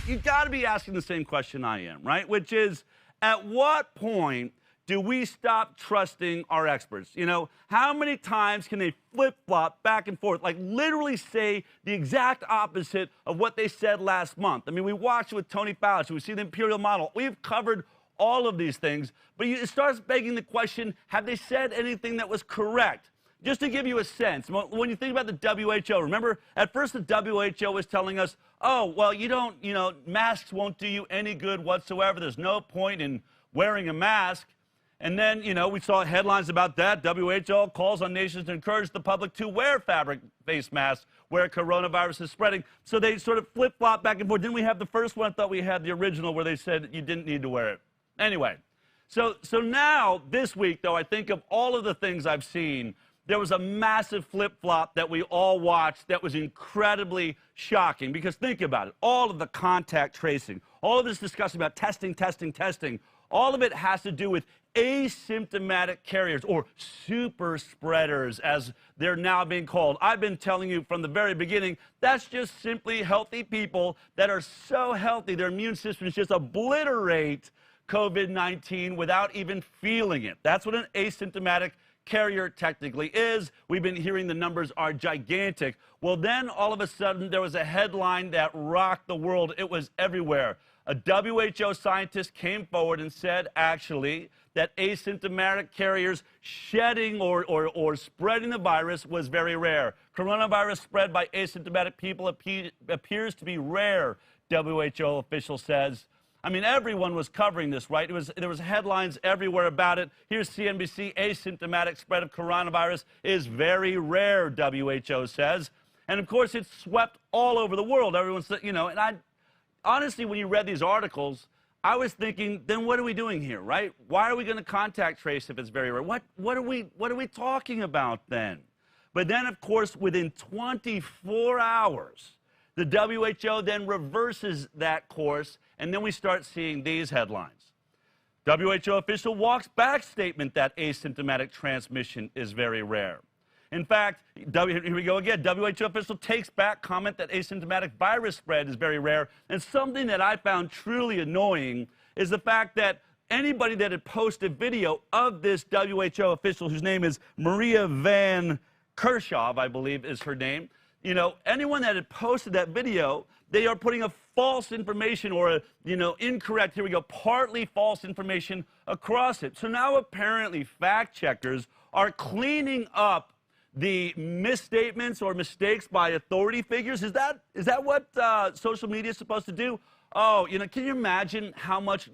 you got to be asking the same question I am, right? Which is, at what point do we stop trusting our experts? You know, how many times can they flip-flop back and forth, like literally say the exact opposite of what they said last month? I mean, we watched it with Tony Fauci, we see the imperial model. We've covered all of these things, but it starts begging the question, have they said anything that was correct? Just to give you a sense, when you think about the WHO, remember, at first the WHO was telling us, oh, well, masks won't do you any good whatsoever. There's no point in wearing a mask. And then, we saw headlines about that. WHO calls on nations to encourage the public to wear fabric face masks where coronavirus is spreading. So they sort of flip-flop back and forth. Didn't we have the first one? I thought we had the original where they said you didn't need to wear it. Anyway, so now this week, though, I think of all of the things I've seen, there was a massive flip-flop that we all watched that was incredibly shocking. Because think about it, all of the contact tracing, all of this discussion about testing, all of it has to do with asymptomatic carriers, or super spreaders, as they're now being called. I've been telling you from the very beginning, that's just simply healthy people that are so healthy, their immune systems just obliterate COVID-19 without even feeling it. That's what an asymptomatic carrier technically is. We've been hearing the numbers are gigantic. Well, then all of a sudden there was a headline that rocked the world. It was everywhere. A WHO scientist came forward and said, actually, that asymptomatic carriers shedding or spreading the virus was very rare. Coronavirus spread by asymptomatic people appears to be rare, WHO official says. I mean, everyone was covering this, right? There was headlines everywhere about it. Here's CNBC, asymptomatic spread of coronavirus is very rare, WHO says. And of course, it's swept all over the world. Everyone's, and honestly, when you read these articles, I was thinking, then what are we doing here, right? Why are we going to contact trace if it's very rare? What are we talking about then? But then, of course, within 24 hours, the WHO then reverses that course, and then we start seeing these headlines. WHO official walks back statement that asymptomatic transmission is very rare. In fact, here we go again, WHO official takes back comment that asymptomatic virus spread is very rare. And something that I found truly annoying is the fact that anybody that had posted video of this WHO official, whose name is Maria Van Kerkhove, I believe is her name, anyone that had posted that video, they are putting a false information or incorrect, here we go, partly false information across it. So now apparently fact checkers are cleaning up the misstatements or mistakes by authority figures. Is that what social media is supposed to do? Oh, can you imagine how much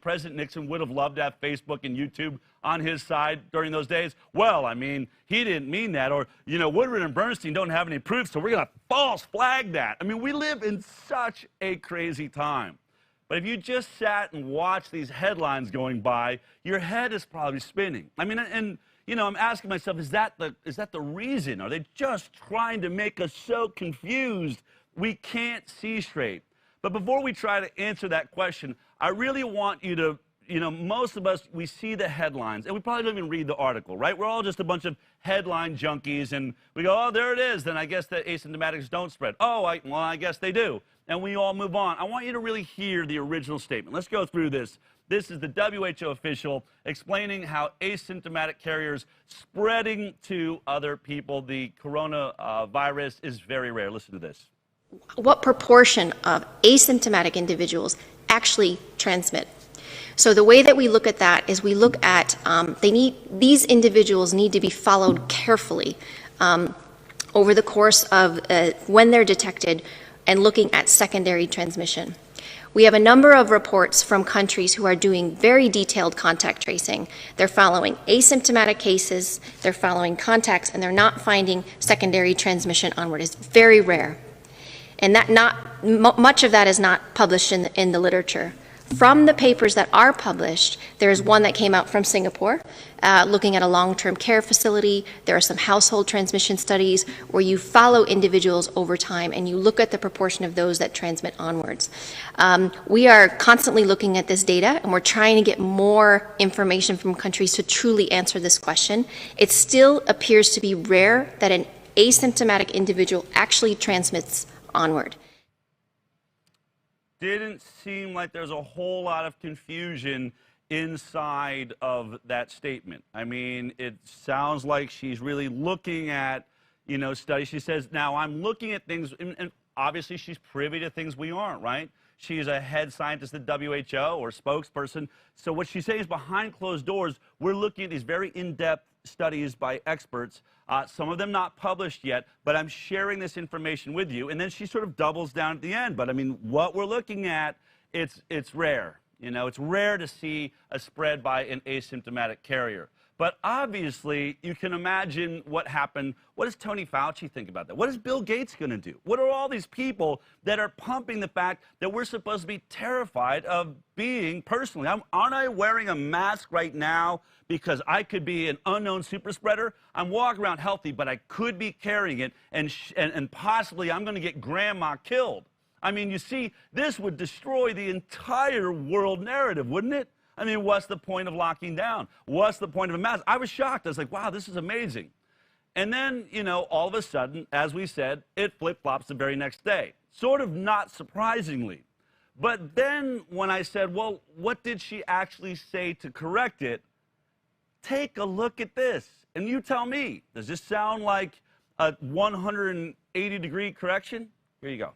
President Nixon would have loved to have Facebook and YouTube on his side during those days? Well, I mean, he didn't mean that. Or, Woodward and Bernstein don't have any proof, so we're going to false flag that. I mean, we live in such a crazy time. But if you just sat and watched these headlines going by, your head is probably spinning. I mean, and I'm asking myself, is that the reason? Are they just trying to make us so confused we can't see straight? But before we try to answer that question, I really want you to, most of us, we see the headlines, and we probably don't even read the article, right? We're all just a bunch of headline junkies, and we go, oh, there it is, then I guess that asymptomatics don't spread. Oh, well, I guess they do. And we all move on. I want you to really hear the original statement. Let's go through this. This is the WHO official explaining how asymptomatic carriers spreading to other people. The coronavirus is very rare. Listen to this. What proportion of asymptomatic individuals actually transmit? So the way that we look at that is we look at these individuals need to be followed carefully over the course of when they're detected and looking at secondary transmission. We have a number of reports from countries who are doing very detailed contact tracing. They're following asymptomatic cases, they're following contacts, and they're not finding secondary transmission onward. It's very rare. And much of that is not published in the literature. From the papers that are published, there's one that came out from Singapore, looking at a long-term care facility. There are some household transmission studies where you follow individuals over time and you look at the proportion of those that transmit onwards. We are constantly looking at this data, and we're trying to get more information from countries to truly answer this question. It still appears to be rare that an asymptomatic individual actually transmits onward. didn't seem like there's a whole lot of confusion inside of that statement. I mean, it sounds like she's really looking at, studies. She says, now I'm looking at things, and obviously she's privy to things we aren't, right? She's a head scientist at W.H.O. or spokesperson. So what she's saying is behind closed doors, we're looking at these very in-depth studies by experts, some of them not published yet, but I'm sharing this information with you. And then she sort of doubles down at the end. But I mean, what we're looking at, it's rare. It's rare to see a spread by an asymptomatic carrier. But obviously, you can imagine what happened. What does Tony Fauci think about that? What is Bill Gates going to do? What are all these people that are pumping the fact that we're supposed to be terrified of being personally? Aren't I wearing a mask right now because I could be an unknown super spreader? I'm walking around healthy, but I could be carrying it, and possibly I'm going to get grandma killed. I mean, you see, this would destroy the entire world narrative, wouldn't it? I mean, what's the point of locking down? What's the point of a mask? I was shocked. I was like, wow, this is amazing. And then, all of a sudden, as we said, it flip-flops the very next day. Sort of not surprisingly. But then when I said, well, what did she actually say to correct it? Take a look at this. And you tell me, does this sound like a 180-degree correction? Here you go.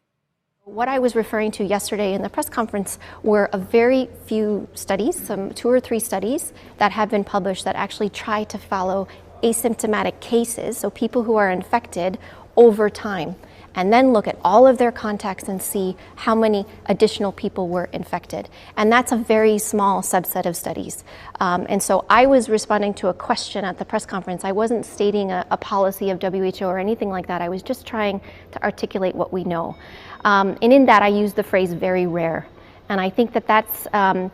What I was referring to yesterday in the press conference were a very few studies, some 2 or 3 studies that have been published that actually try to follow asymptomatic cases, so people who are infected over time, and then look at all of their contacts and see how many additional people were infected. And that's a very small subset of studies. And so I was responding to a question at the press conference. I wasn't stating a policy of WHO or anything like that. I was just trying to articulate what we know. And in that, I used the phrase very rare. And I think that that's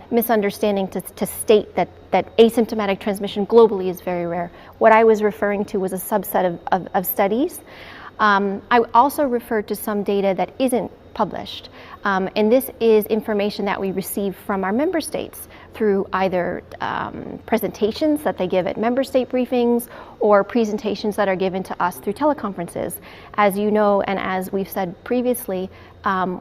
misunderstanding to state that asymptomatic transmission globally is very rare. What I was referring to was a subset of studies. I also referred to some data that isn't published. And this is information that we receive from our member states through either presentations that they give at member state briefings or presentations that are given to us through teleconferences. As you know, and as we've said previously,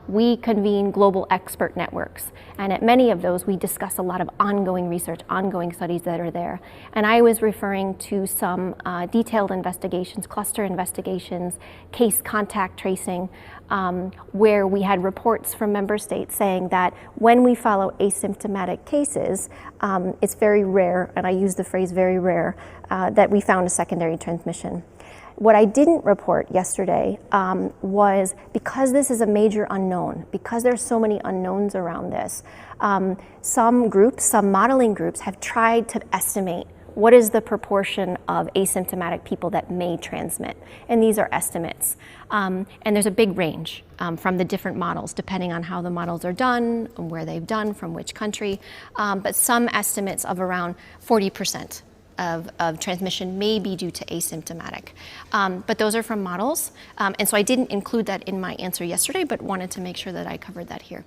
we convene global expert networks. And at many of those, we discuss a lot of ongoing research, ongoing studies that are there. And I was referring to some detailed investigations, cluster investigations, case contact tracing, where we had reports from member states saying that when we follow asymptomatic cases, it's very rare, and I use the phrase very rare, that we found a secondary transmission. What I didn't report yesterday was, because this is a major unknown, because there's so many unknowns around this, some groups, some modeling groups have tried to estimate what is the proportion of asymptomatic people that may transmit? And these are estimates. And there's a big range from the different models, depending on how the models are done, and where they've done, from which country. But some estimates of around 40% of transmission may be due to asymptomatic. But those are from models. And so I didn't include that in my answer yesterday, but wanted to make sure that I covered that here.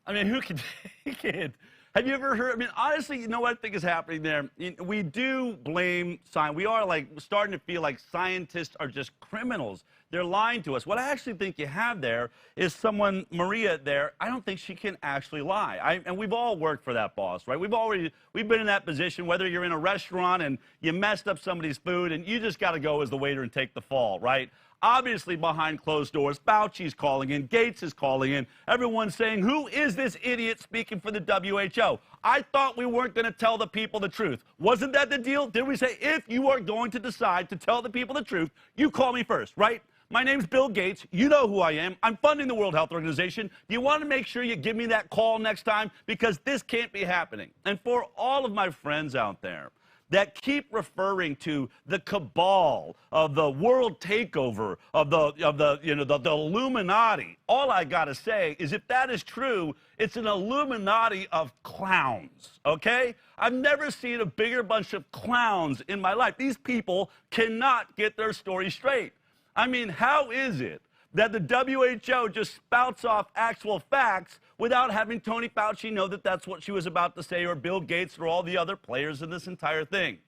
I mean, who can take it? Have you ever heard? I mean, honestly, you know what I think is happening there? We do blame science. We are starting to feel like scientists are just criminals. They're lying to us. What I actually think you have there is someone, Maria there, I don't think she can actually lie. And we've all worked for that boss, right? We've been in that position, whether you're in a restaurant and you messed up somebody's food and you just got to go as the waiter and take the fall, right? Obviously, behind closed doors, Fauci's calling in, Gates is calling in, everyone's saying, who is this idiot speaking for the WHO? I thought we weren't going to tell the people the truth. Wasn't that the deal? Did we say, if you are going to decide to tell the people the truth, you call me first, right? My name's Bill Gates. You know who I am. I'm funding the World Health Organization. You want to make sure you give me that call next time, because this can't be happening. And for all of my friends out there that keep referring to the cabal of the world takeover of the Illuminati, all I gotta say is, if that is true, it's an Illuminati of clowns, okay? I've never seen a bigger bunch of clowns in my life. These people cannot get their story straight. I mean, how is it that the WHO just spouts off actual facts without having Tony Fauci know that that's what she was about to say, or Bill Gates, or all the other players in this entire thing?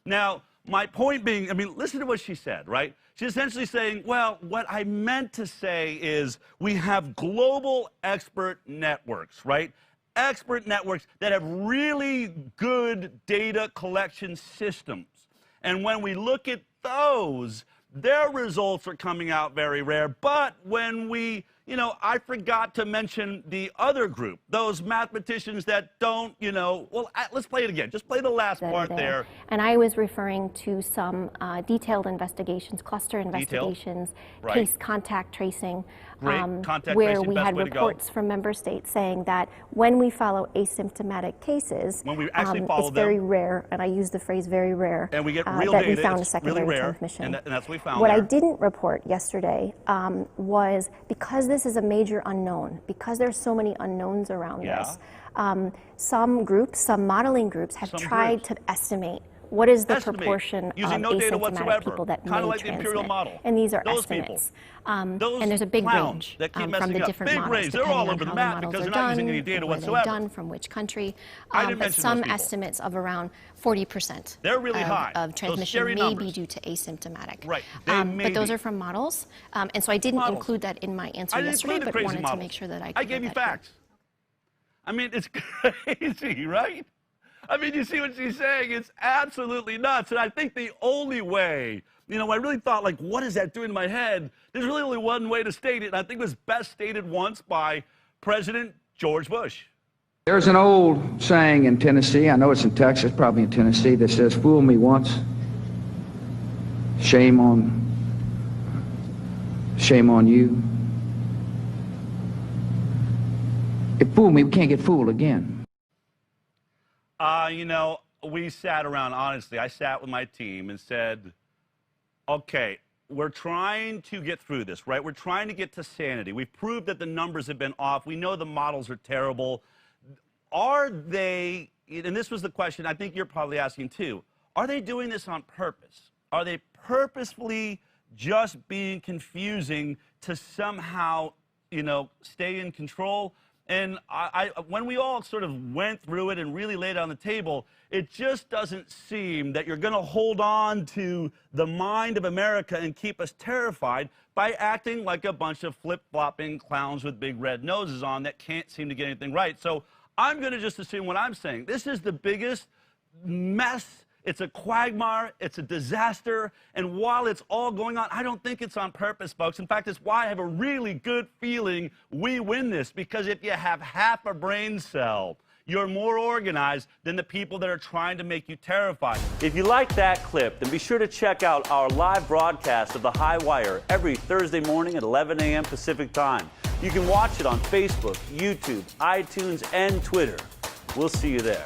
Now, my point being, I mean, listen to what she said, right? She's essentially saying, well, what I meant to say is we have global expert networks, right? Expert networks that have really good data collection systems. And when we look at those, their results are coming out very rare. But when we, I forgot to mention the other group, those mathematicians that don't, well, let's play it again. Just play the last part there. And I was referring to some detailed investigations, cluster investigations, case contact tracing, where we had reports from member states saying that when we follow asymptomatic cases, when we actually follow it's very rare, and I use the phrase very rare, and we get real that data, we found a it's secondary really rare, transmission. and that's what we found What there. I didn't report yesterday was, because this is a major unknown, because there's so many unknowns around this, some groups, some modeling groups have tried to estimate what is the proportion of asymptomatic people that may transmit. And these are estimates. And there's a big range from the different models, depending on how the models are done, where they're done, from which country. But some estimates of around 40% they're really high. Of transmission may be due to asymptomatic. Right. But those are from models. And so I didn't include that in my answer yesterday, but wanted to make sure that I gave you facts. I mean, it's crazy, right? I mean, you see what she's saying? It's absolutely nuts. And I think the only way, I really thought, like, what is that doing in my head? There's really only one way to state it, and I think it was best stated once by President George Bush. There's an old saying in Tennessee, I know it's in Texas, probably in Tennessee, that says, fool me once, shame on you. If fool me, we can't get fooled again. We sat around, honestly, I sat with my team and said, okay, we're trying to get through this, right? We're trying to get to sanity. We've proved that the numbers have been off. We know the models are terrible. Are they, and this was the question I think you're probably asking too, are they doing this on purpose? Are they purposefully just being confusing to somehow, stay in control? And when we all sort of went through it and really laid it on the table, it just doesn't seem that you're going to hold on to the mind of America and keep us terrified by acting like a bunch of flip-flopping clowns with big red noses on that can't seem to get anything right. So I'm going to just assume what I'm saying. This is the biggest mess. It's a quagmire, it's a disaster, and while it's all going on, I don't think it's on purpose, folks. In fact, it's why I have a really good feeling we win this, because if you have half a brain cell, you're more organized than the people that are trying to make you terrified. If you like that clip, then be sure to check out our live broadcast of The High Wire every Thursday morning at 11 a.m. Pacific Time. You can watch it on Facebook, YouTube, iTunes, and Twitter. We'll see you there.